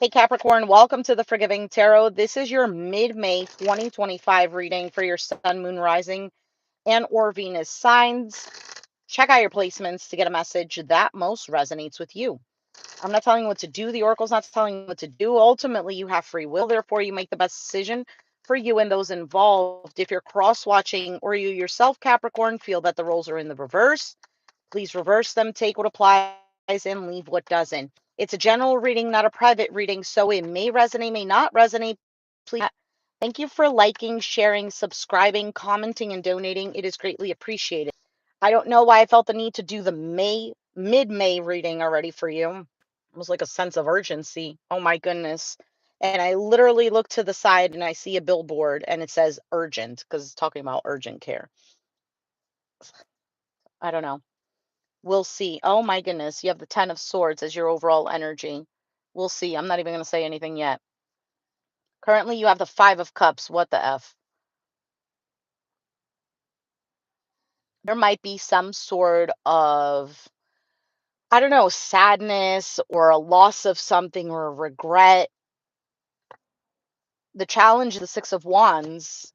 Hey Capricorn, welcome to the Forgiving Tarot. This is your mid-May 2025 reading for your Sun, Moon, Rising, and or Venus signs. Check out your placements to get a message that most resonates with you. I'm not telling you what to do. The Oracle's not telling you what to do. Ultimately, you have free will. Therefore, you make the best decision for you and those involved. If you're cross-watching or you yourself, Capricorn, feel that the roles are in the reverse, please reverse them, take what applies, and leave what doesn't. It's a general reading, not a private reading, so it may resonate, may not resonate. Please. Thank you for liking, sharing, subscribing, commenting, and donating. It is greatly appreciated. I don't know why I felt the need to do the mid-May reading already for you. It was like a sense of urgency. Oh my goodness. And I literally look to the side and I see a billboard and it says urgent because it's talking about urgent care. I don't know. We'll see. Oh my goodness. You have the 10 of Swords as your overall energy. We'll see. I'm not even going to say anything yet. Currently, you have the 5 of Cups. What the F? There might be some sort of, I don't know, sadness or a loss of something or a regret. The challenge, the 6 of Wands,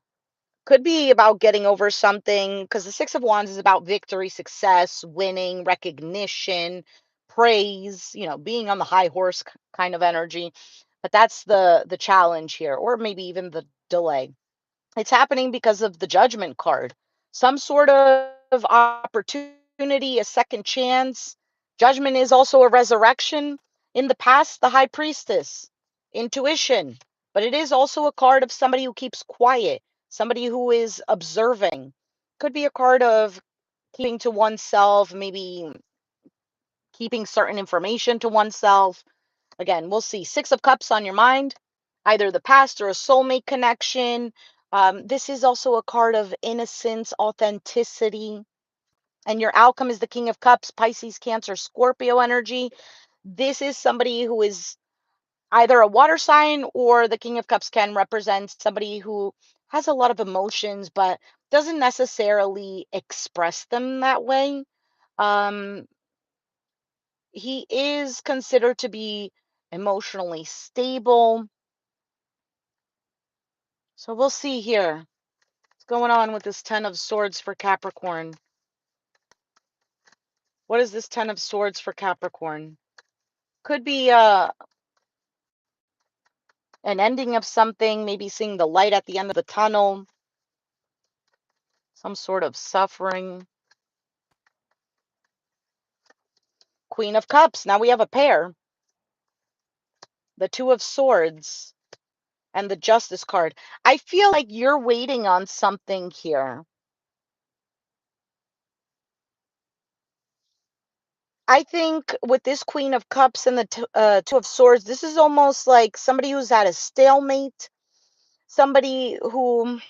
could be about getting over something because the 6 of Wands is about victory, success, winning, recognition, praise, being on the high horse kind of energy. But that's the challenge here, or maybe even the delay. It's happening because of the Judgment card. Some sort of opportunity, a second chance. Judgment is also a resurrection. In the past, the High Priestess, intuition. But it is also a card of somebody who keeps quiet, somebody who is observing. Could be a card of keeping to oneself, maybe keeping certain information to oneself. Again, we'll see. 6 of Cups on your mind, either the past or a soulmate connection. This is also a card of innocence, authenticity. And your outcome is the King of Cups, Pisces, Cancer, Scorpio energy. This is somebody who is either a water sign, or the King of Cups can represent somebody who has a lot of emotions but doesn't necessarily express them that way. Um, he is considered to be emotionally stable. So we'll see here. What's going on with this 10 of Swords for Capricorn? What is this 10 of Swords for Capricorn? Could be an ending of something, maybe seeing the light at the end of the tunnel, some sort of suffering. Queen of Cups. Now we have a pair. The 2 of Swords and the Justice card. I feel like you're waiting on something here. I think with this Queen of Cups and the 2 of Swords, this is almost like somebody who's at a stalemate, somebody who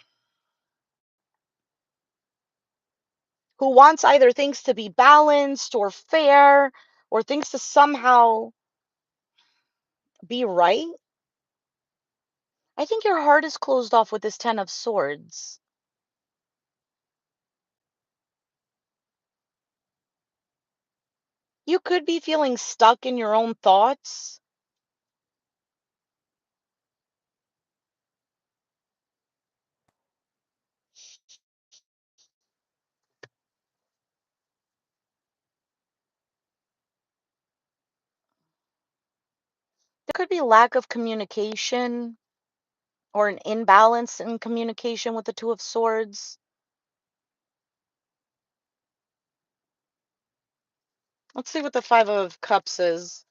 wants either things to be balanced or fair, or things to somehow be right. I think your heart is closed off with this 10 of Swords. You could be feeling stuck in your own thoughts. There could be lack of communication or an imbalance in communication with the 2 of Swords. Let's see what the 5 of Cups is.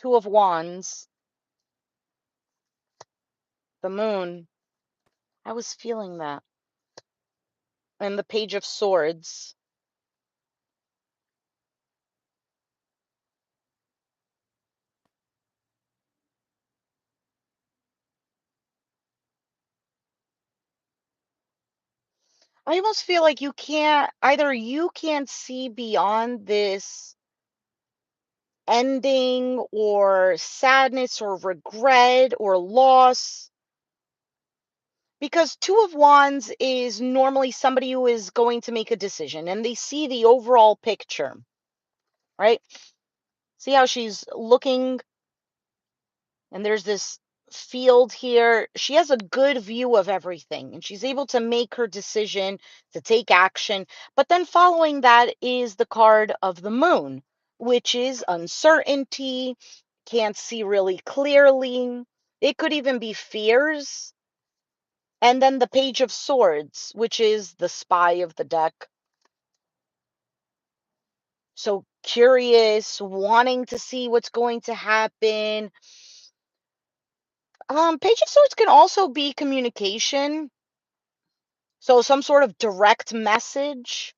2 of Wands. The Moon. I was feeling that. And the Page of Swords. I almost feel like you can't see beyond this ending or sadness or regret or loss, Because Two of Wands is normally somebody who is going to make a decision and they see the overall picture, right? See how she's looking and there's this field here. She has a good view of everything and she's able to make her decision to take action. But then following that is the card of the moon, which is uncertainty, can't see really clearly. It could even be fears. And then the Page of Swords, which is the spy of the deck. So curious, wanting to see what's going to happen. Page of Swords can also be communication. So some sort of direct message.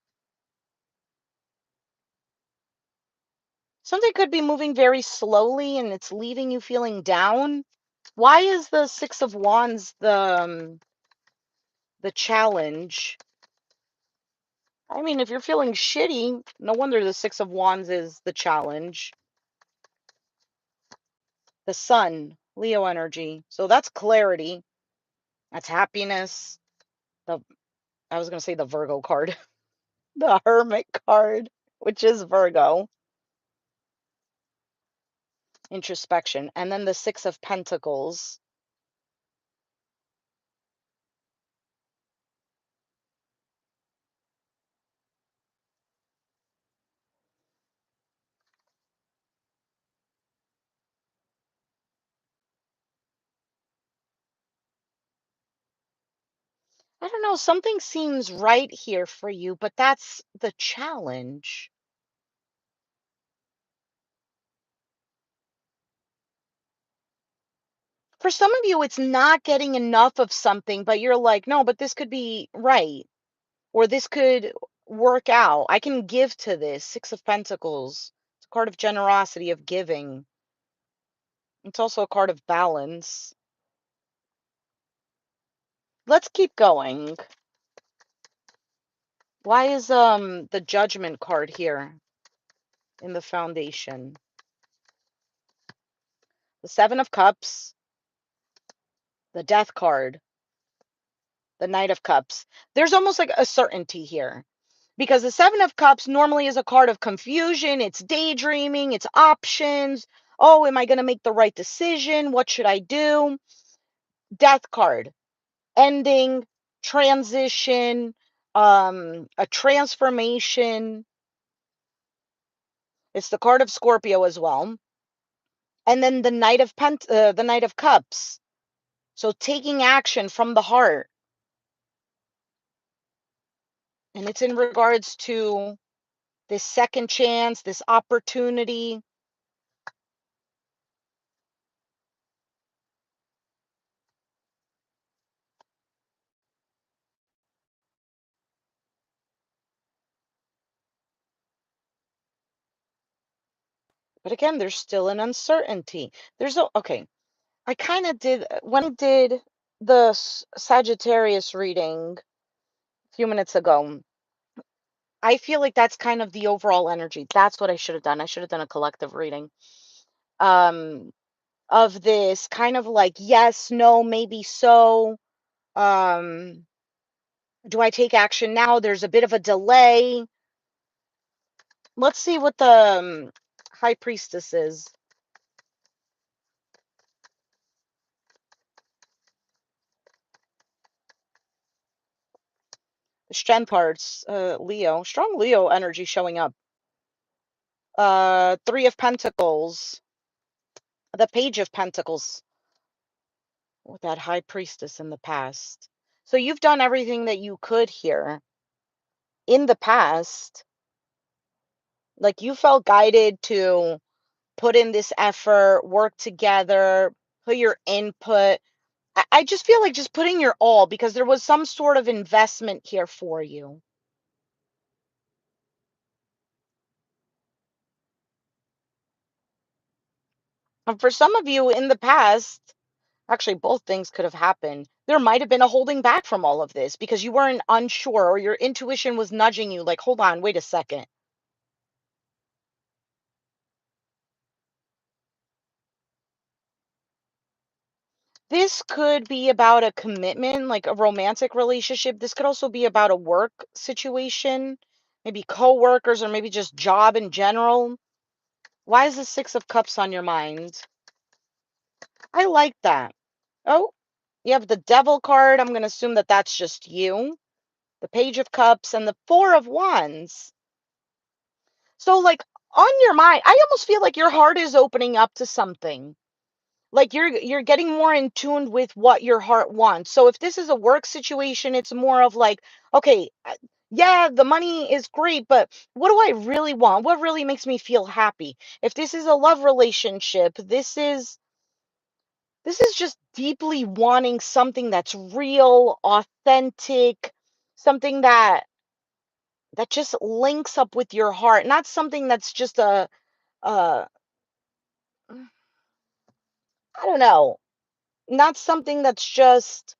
Something could be moving very slowly and it's leaving you feeling down. Why is the Six of Wands the challenge? I mean, if you're feeling shitty, no wonder the Six of Wands is the challenge. The Sun, Leo energy. So that's clarity. That's happiness. The I was going to say the Virgo card. The Hermit card, which is Virgo. Introspection. And then the Six of Pentacles. I don't know, something seems right here for you, but that's the challenge. For some of you, it's not getting enough of something, but you're like, no, but this could be right, or this could work out. I can give to this. Six of Pentacles. It's a card of generosity, of giving. It's also a card of balance. Let's keep going. Why is the Judgment card here in the foundation? The Seven of Cups, the Death card, the Knight of Cups. There's almost like a certainty here because the Seven of Cups normally is a card of confusion. It's daydreaming, it's options. Oh, am I going to make the right decision? What should I do? Death card, ending, transition, a transformation. It's the card of Scorpio as well. And then the the Knight of Cups. So taking action from the heart. And it's in regards to this second chance, this opportunity. But again, there's still an uncertainty. There's a, okay, I kind of did, when I did the Sagittarius reading a few minutes ago, I feel like that's kind of the overall energy. That's what I should have done. I should have done a collective reading um, of this kind of like, yes, no, maybe so. Um, do I take action now? There's a bit of a delay. Let's see what the High Priestess is. Strength cards, Leo, strong Leo energy showing up. Three of Pentacles, the Page of Pentacles with that High Priestess in the past. So you've done everything that you could here in the past. Like you felt guided to put in this effort, work together, put your input. I just feel like just putting your all because there was some sort of investment here for you. And for some of you in the past, actually, both things could have happened. There might have been a holding back from all of this because you weren't unsure or your intuition was nudging you like, hold on, wait a second. This could be about a commitment, like a romantic relationship. This could also be about a work situation, maybe coworkers or maybe just job in general. Why is the Six of Cups on your mind? I like that. Oh, you have the Devil card. I'm going to assume that that's just you. The Page of Cups and the Four of Wands. So, like, on your mind, I almost feel like your heart is opening up to something. Like you're getting more in tune with what your heart wants. So if this is a work situation, it's more of like, okay, yeah, the money is great, but what do I really want? What really makes me feel happy? If this is a love relationship, this is just deeply wanting something that's real, authentic, something that just links up with your heart, not something that's just a I don't know, not something that's just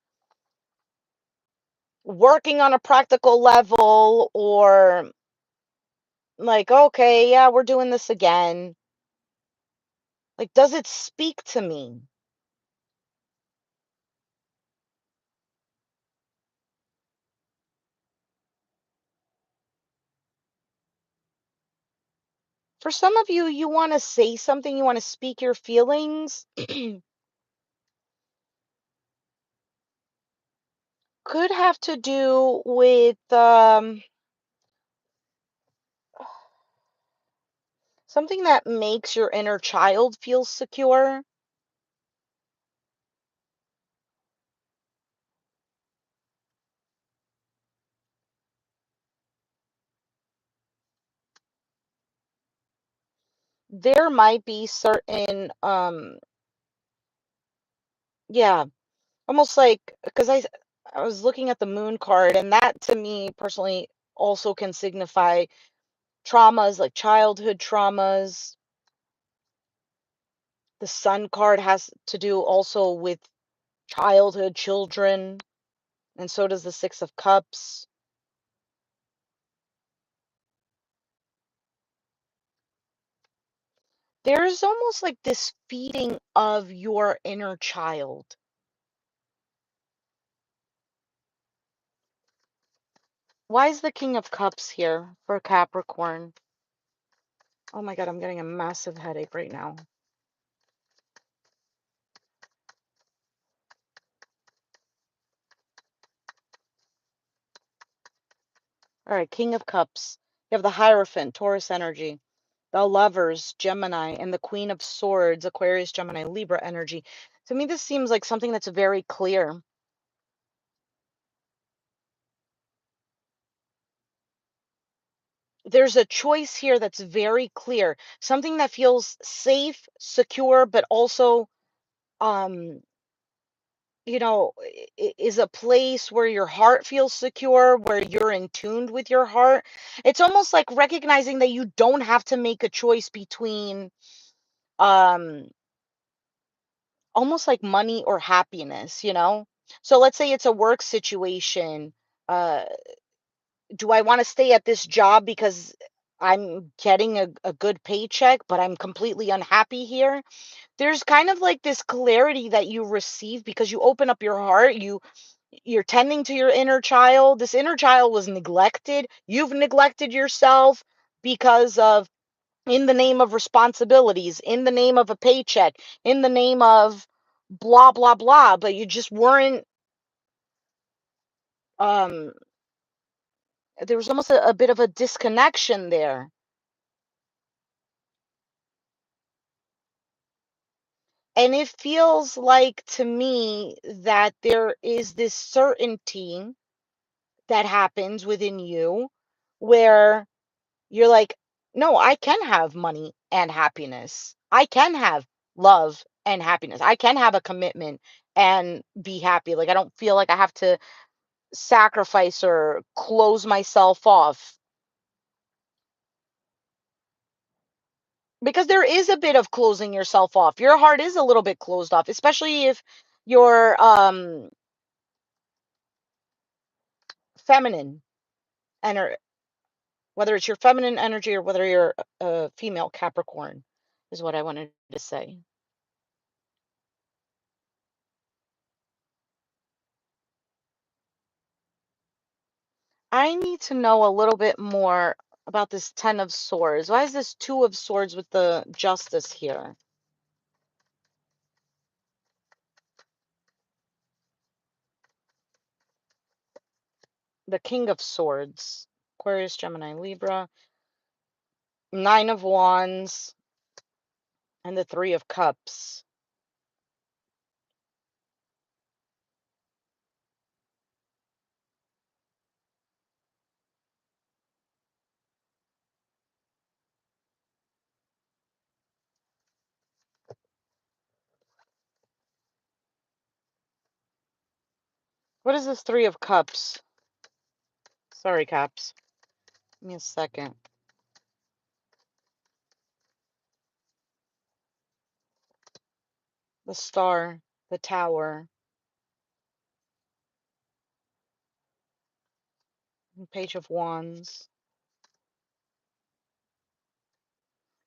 working on a practical level or like, okay, yeah, we're doing this again. Like, does it speak to me? For some of you, you want to say something, you want to speak your feelings. Could have to do with something that makes your inner child feel secure. There might be certain yeah, almost like because I was looking at the moon card, and that to me personally also can signify traumas, like childhood traumas. The sun card has to do also with childhood, children, and so does the Six of Cups. There's almost like this feeding of your inner child. Why is the King of Cups here for Capricorn? Oh my God, I'm getting a massive headache right now. All right, King of Cups. You have the Hierophant, Taurus energy, the Lovers, Gemini, and the Queen of Swords, Aquarius, Gemini, Libra energy. To me, this seems like something that's very clear. There's a choice here that's very clear. Something that feels safe, secure, but also, um, is a place where your heart feels secure, where you're in tuned with your heart. It's almost like recognizing that you don't have to make a choice between, um, almost like money or happiness. So let's say it's a work situation. Uh, do I want to stay at this job because I'm getting a good paycheck, but I'm completely unhappy here? There's kind of like this clarity that you receive because you open up your heart, you're tending to your inner child. This inner child was neglected. You've neglected yourself because of, in the name of responsibilities, in the name of a paycheck, in the name of blah blah blah, but you just weren't um there was almost a bit of a disconnection there. And it feels like to me that there is this certainty that happens within you where you're like, no, I can have money and happiness. I can have love and happiness. I can have a commitment and be happy. Like, I don't feel like I have to sacrifice or close myself off because there is a bit of closing yourself off. Your heart is a little bit closed off, especially if you're feminine and whether it's your feminine energy or whether you're a female Capricorn is what I wanted to say. I need to know a little bit more about this 10 of swords. Why is this 2 of swords with the justice here? The king of swords. Aquarius, Gemini, Libra. 9 of wands and the 3 of cups. What is this 3 of cups? Sorry, caps. Give me a second. The star, the tower, page of wands.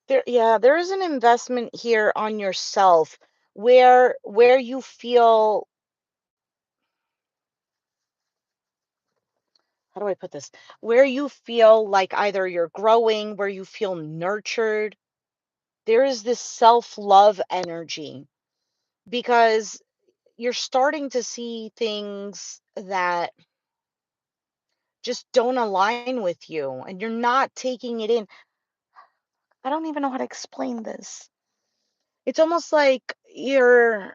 There is an investment here on yourself where you feel, how do I put this? Where you feel like either you're growing, where you feel nurtured. There is this self-love energy because you're starting to see things that just don't align with you and you're not taking it in. I don't even know how to explain this. It's almost like you're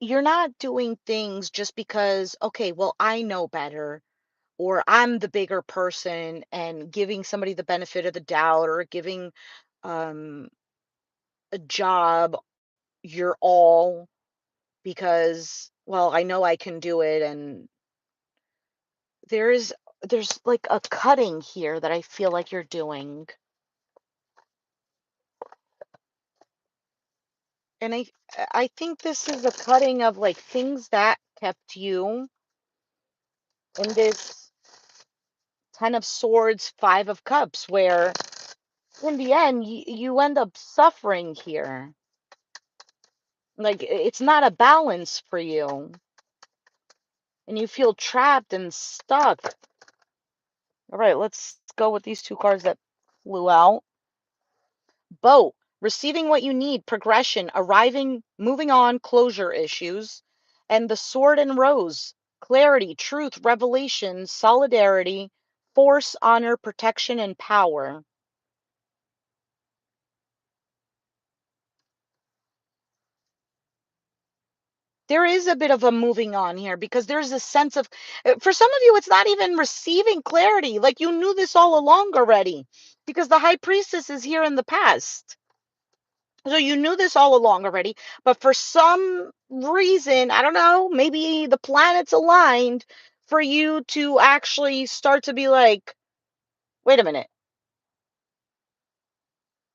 not doing things just because, okay, well, I know better, or I'm the bigger person, and giving somebody the benefit of the doubt, or giving um a job your all because, well, I know I can do it. And there's like a cutting here that I feel like you're doing. And I think this is a cutting of like things that kept you in this 10 of swords, 5 of cups, where in the end you end up suffering here. Like it's not a balance for you, and you feel trapped and stuck. All right, let's go with these two cards that flew out. Boat, receiving what you need, progression, arriving, moving on, closure issues. And the sword and rose, clarity, truth, revelation, solidarity, force, honor, protection, and power. There is a bit of a moving on here because there's a sense of, for some of you, it's not even receiving clarity. Like you knew this all along already because the high priestess is here in the past. So you knew this all along already, but for some reason, I don't know, maybe the planets aligned for you to actually start to be like, wait a minute.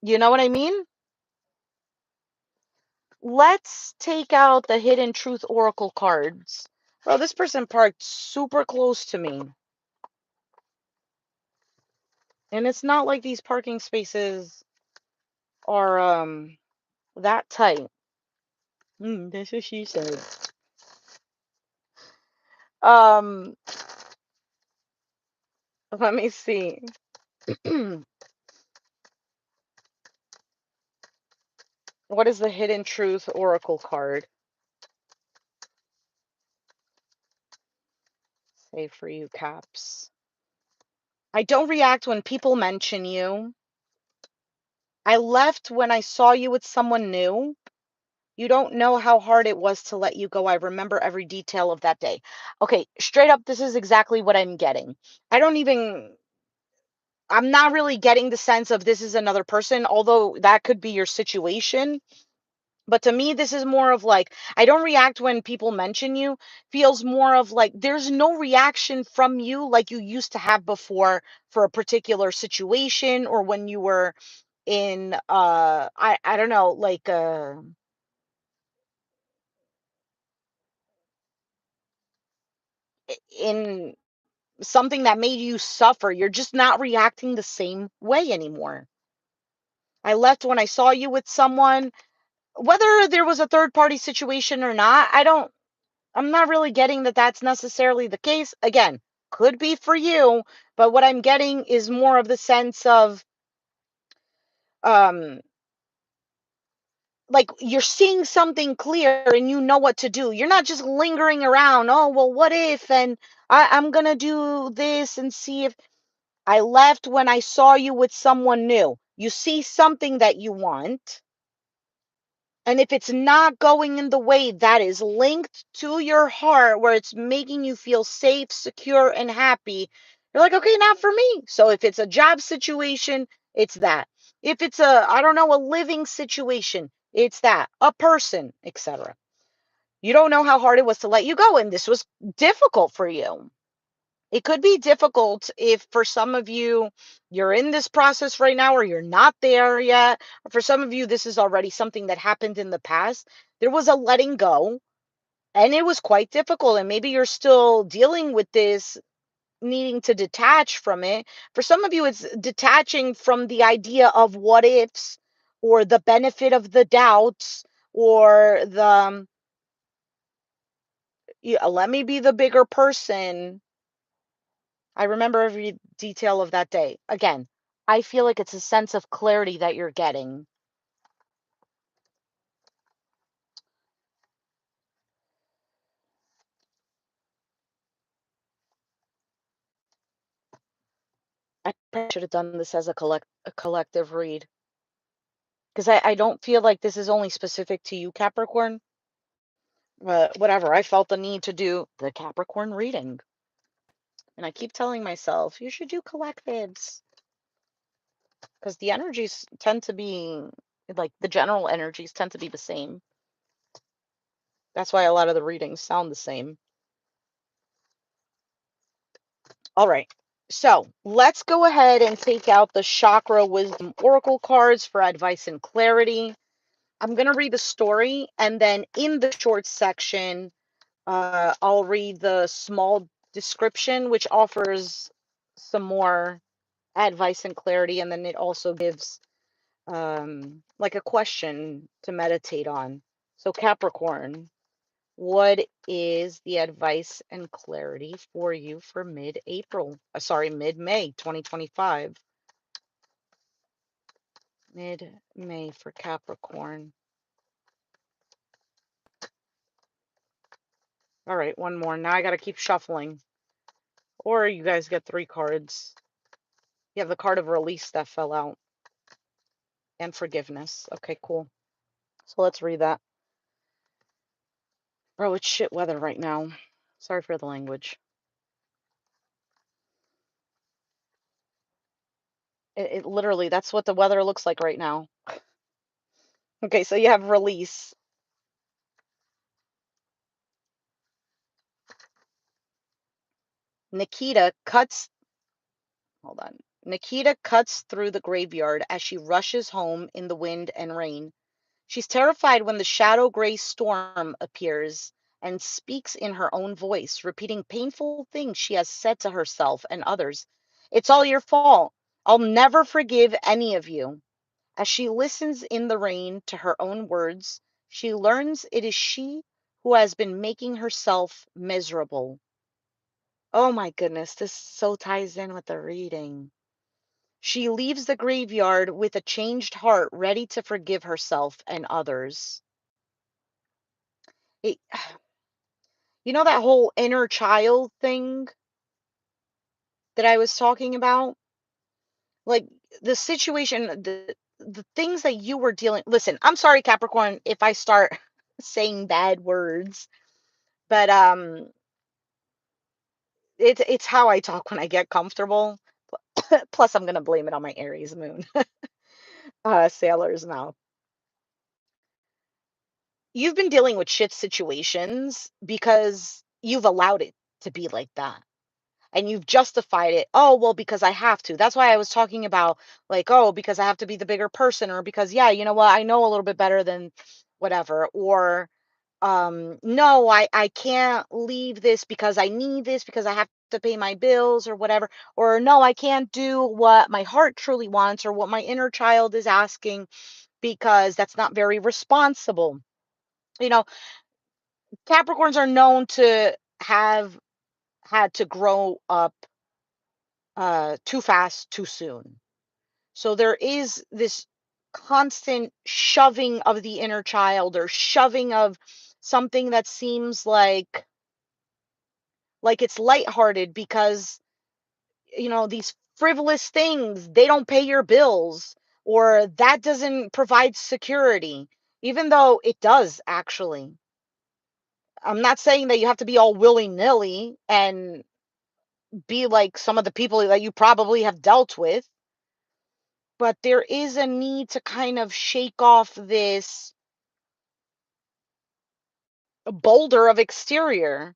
You know what I mean? Let's take out the hidden truth oracle cards. Bro, this person parked super close to me. And it's not like these parking spaces are that tight. That's what she said. Um, let me see. What is the hidden truth oracle card? Say for you, caps. I don't react when people mention you. I left when I saw you with someone new. You don't know how hard it was to let you go. I remember every detail of that day. Okay, straight up, this is exactly what I'm getting. I don't even, I'm not really getting the sense of this is another person, although that could be your situation. But to me, this is more of like, I don't react when people mention you, feels more of like there's no reaction from you like you used to have before for a particular situation, or when you were in I don't know, like in something that made you suffer. You're just not reacting the same way anymore. I left when I saw you with someone. Whether there was a third party situation or not, I'm not really getting that that's necessarily the case. Again, could be for you, but what I'm getting is more of the sense of um like you're seeing something clear and you know what to do. You're not just lingering around, oh well, what if, and I'm gonna do this and see if I left when I saw you with someone new. You see something that you want, and if it's not going in the way that is linked to your heart, where it's making you feel safe, secure, and happy, you're like, okay, not for me. So if it's a job situation, it's that. If it's a, I don't know, a living situation, it's that. A person, etc. You don't know how hard it was to let you go, and this was difficult for you. It could be difficult if for some of you, you're in this process right now or you're not there yet. Or for some of you, this is already something that happened in the past. There was a letting go and it was quite difficult. And maybe you're still dealing with this, needing to detach from it. For some of you, it's detaching from the idea of what ifs or the benefit of the doubts or the, yeah, let me be the bigger person. I remember every detail of that day. Again, I feel like it's a sense of clarity that you're getting. I probably should have done this as a collective read because I don't feel like this is only specific to you, Capricorn. But whatever, I felt the need to do the Capricorn reading. And I keep telling myself, you should do collectives because the energies tend to be like the general energies tend to be the same. That's why a lot of the readings sound the same. All right. So let's go ahead and take out the Chakra Wisdom Oracle cards for advice and clarity. I'm going to read the story, and then in the short section, I'll read the small description, which offers some more advice and clarity. And then it also gives like a question to meditate on. So, Capricorn, what is the advice and clarity for you for mid-April? Sorry, mid-May 2025. Mid-May for Capricorn. All right, one more. Now I got to keep shuffling. Or you guys get three cards. You have the card of release that fell out and forgiveness. Okay, cool. So let's read that. Bro, it's shit weather right now. Sorry for the language. It literally, that's what the weather looks like right now. Okay, so you have release. Nikita cuts, hold on. Nikita cuts through the graveyard as she rushes home in the wind and rain. She's terrified when the shadow gray storm appears and speaks in her own voice, repeating painful things she has said to herself and others. It's all your fault. I'll never forgive any of you. As she listens in the rain to her own words, she learns it is she who has been making herself miserable. Oh my goodness, this so ties in with the reading. She leaves the graveyard with a changed heart, ready to forgive herself and others. It, you know that whole inner child thing that I was talking about? Like the situation, the things that you were dealing. Listen, I'm sorry, Capricorn, if I start saying bad words, but it's how I talk when I get comfortable. Plus, I'm gonna blame it on my Aries moon, sailor's mouth. You've been dealing with shit situations because you've allowed it to be like that. And you've justified it. Oh, well, because I have to. That's why I was talking about, like, oh, because I have to be the bigger person, or because, yeah, you know what, I know a little bit better than whatever. Or no, I can't leave this because I need this because I have to pay my bills or whatever. Or no, I can't do what my heart truly wants or what my inner child is asking because that's not very responsible. You know, Capricorns are known to have had to grow up too fast, too soon. So there is this constant shoving of the inner child, or shoving of something that seems like it's lighthearted, because these frivolous things, they don't pay your bills, or that doesn't provide security, even though it does actually. I'm not saying that you have to be all willy-nilly and be like some of the people that you probably have dealt with, but there is a need to kind of shake off this boulder of exterior.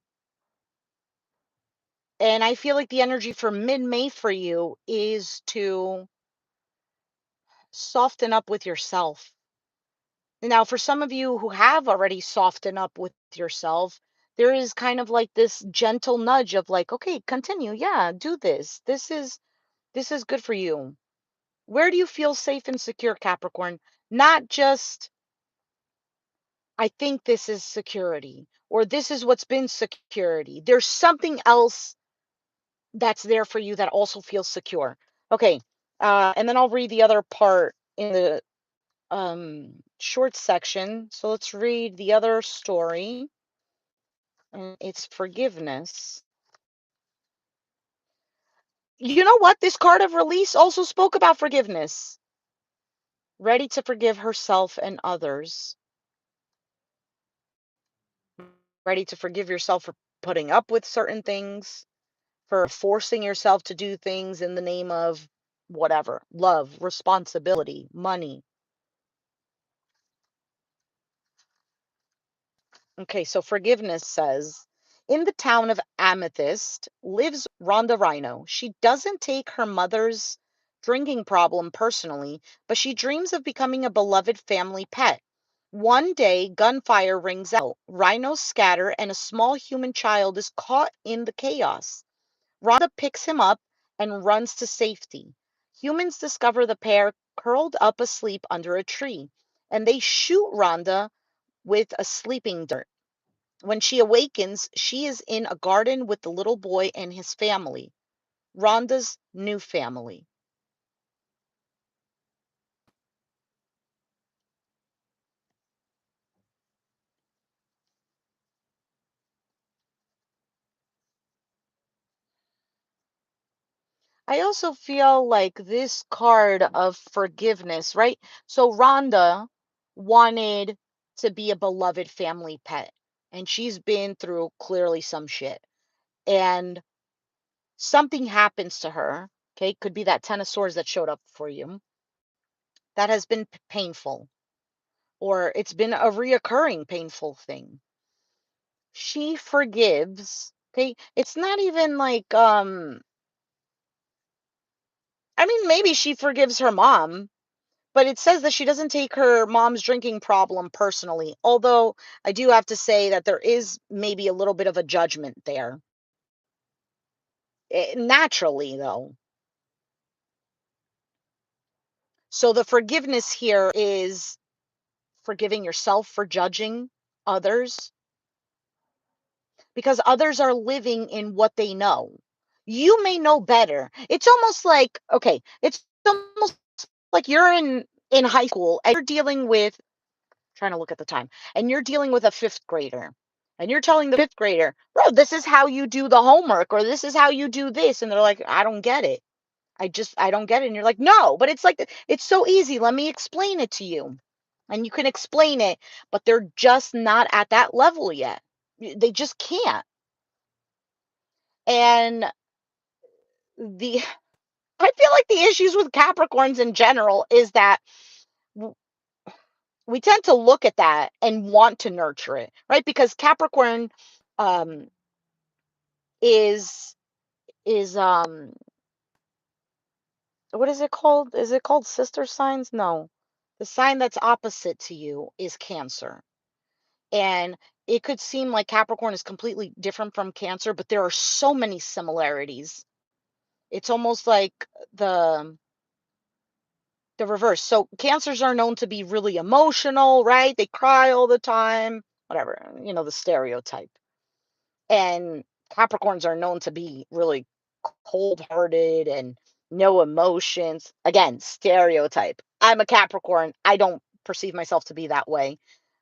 And I feel like the energy for mid-May for you is to soften up with yourself. Now, for some of you who have already softened up with yourself, there is kind of like this gentle nudge of like, okay, continue. Yeah, do this. This is good for you. Where do you feel safe and secure, Capricorn? Not just, I think this is security, or this is what's been security. There's something else that's there for you that also feels secure. Okay. And then I'll read the other part in the short section. So let's read the other story. And it's forgiveness. You know what? This card of release also spoke about forgiveness. Ready to forgive herself and others. Ready to forgive yourself for putting up with certain things, for forcing yourself to do things in the name of whatever, love, responsibility, money. Okay, so forgiveness says, in the town of Amethyst lives Rhonda Rhino. She doesn't take her mother's drinking problem personally, but she dreams of becoming a beloved family pet. One day, gunfire rings out. Rhinos scatter, and a small human child is caught in the chaos. Rhonda picks him up and runs to safety. Humans discover the pair curled up asleep under a tree, and they shoot Rhonda with a sleeping dart. When she awakens, she is in a garden with the little boy and his family, Rhonda's new family. I also feel like this card of forgiveness, right? So Rhonda wanted to be a beloved family pet, and she's been through clearly some shit. And something happens to her, okay? Could be that Ten of Swords that showed up for you, that has been painful, or it's been a reoccurring painful thing. She forgives, okay? It's not even like I mean, maybe she forgives her mom, but it says that she doesn't take her mom's drinking problem personally. Although I do have to say that there is maybe a little bit of a judgment there. Naturally, though. So the forgiveness here is forgiving yourself for judging others, because others are living in what they know. You may know better. It's almost like, okay, it's almost like you're in high school and you're dealing with, trying to look at the time, and you're dealing with a fifth grader. And you're telling the fifth grader, bro, this is how you do the homework, or this is how you do this. And they're like, I don't get it. I don't get it. And you're like, no, but it's like, it's so easy. Let me explain it to you. And you can explain it, but they're just not at that level yet. They just can't. And the I feel like the issues with Capricorns in general is that w- we tend to look at that and want to nurture it, right? Because Capricorn um is what is it called? Is it called sister signs? No. The sign that's opposite to you is Cancer. And it could seem like Capricorn is completely different from Cancer, but there are so many similarities. It's almost like the the reverse. So Cancers are known to be really emotional, right? They cry all the time, whatever, the stereotype. And Capricorns are known to be really cold-hearted and no emotions. Again, stereotype. I'm a Capricorn. I don't perceive myself to be that way.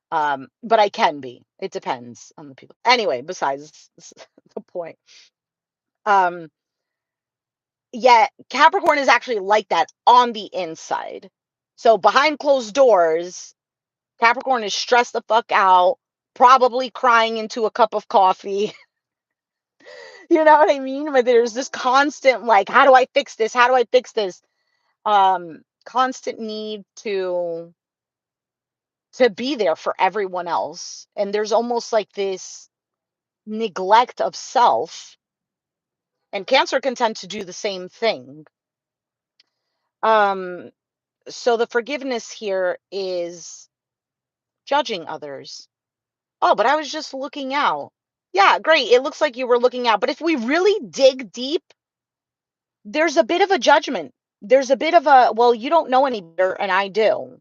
But I can be. It depends on the people. Anyway, besides the point. Um, Yet Capricorn is actually like that on the inside. So behind closed doors, Capricorn is stressed the fuck out, probably crying into a cup of coffee. You know what I mean? But there's this constant like, how do I fix this? How do I fix this? Constant need to be there for everyone else. And there's almost like this neglect of self. And Cancer can tend to do the same thing. Um, so the forgiveness here is judging others. Oh, but I was just looking out. Yeah, great. It looks like you were looking out. But if we really dig deep, there's a bit of a judgment. There's a bit of a, well, you don't know any better, and I do.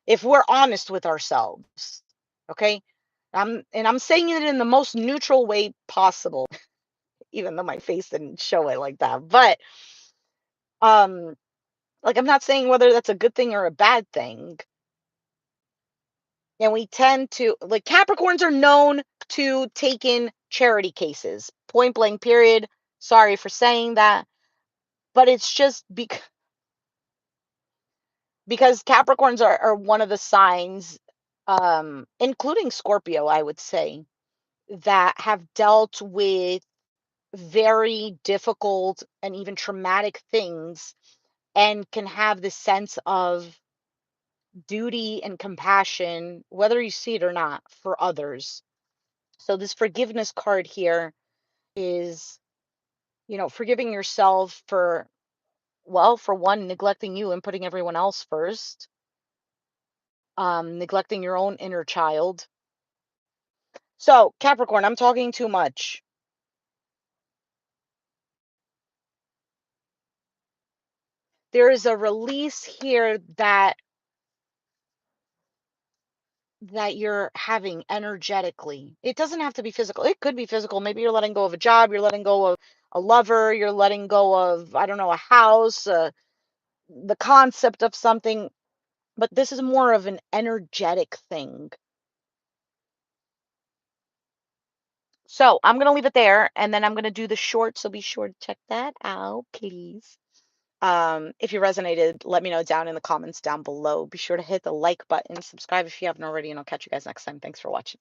If we're honest with ourselves, okay? And I'm saying it in the most neutral way possible, even though my face didn't show it like that. But um, like I'm not saying whether that's a good thing or a bad thing. And we tend to like Capricorns are known to take in charity cases. Point blank period. Sorry for saying that, but it's just because Capricorns are one of the signs, including Scorpio, I would say, that have dealt with very difficult and even traumatic things and can have this sense of duty and compassion, whether you see it or not, for others. So this forgiveness card here is, forgiving yourself for, well, for one, neglecting you and putting everyone else first, neglecting your own inner child. So, Capricorn, I'm talking too much. There is a release here that you're having energetically. It doesn't have to be physical. It could be physical. Maybe you're letting go of a job, you're letting go of a lover, you're letting go of, I don't know, a house, the concept of something, but this is more of an energetic thing. So I'm going to leave it there and then I'm going to do the short. So be sure to check that out, please. If you resonated, let me know down in the comments down below. Be sure to hit the like button, subscribe if you haven't already, and I'll catch you guys next time. Thanks for watching.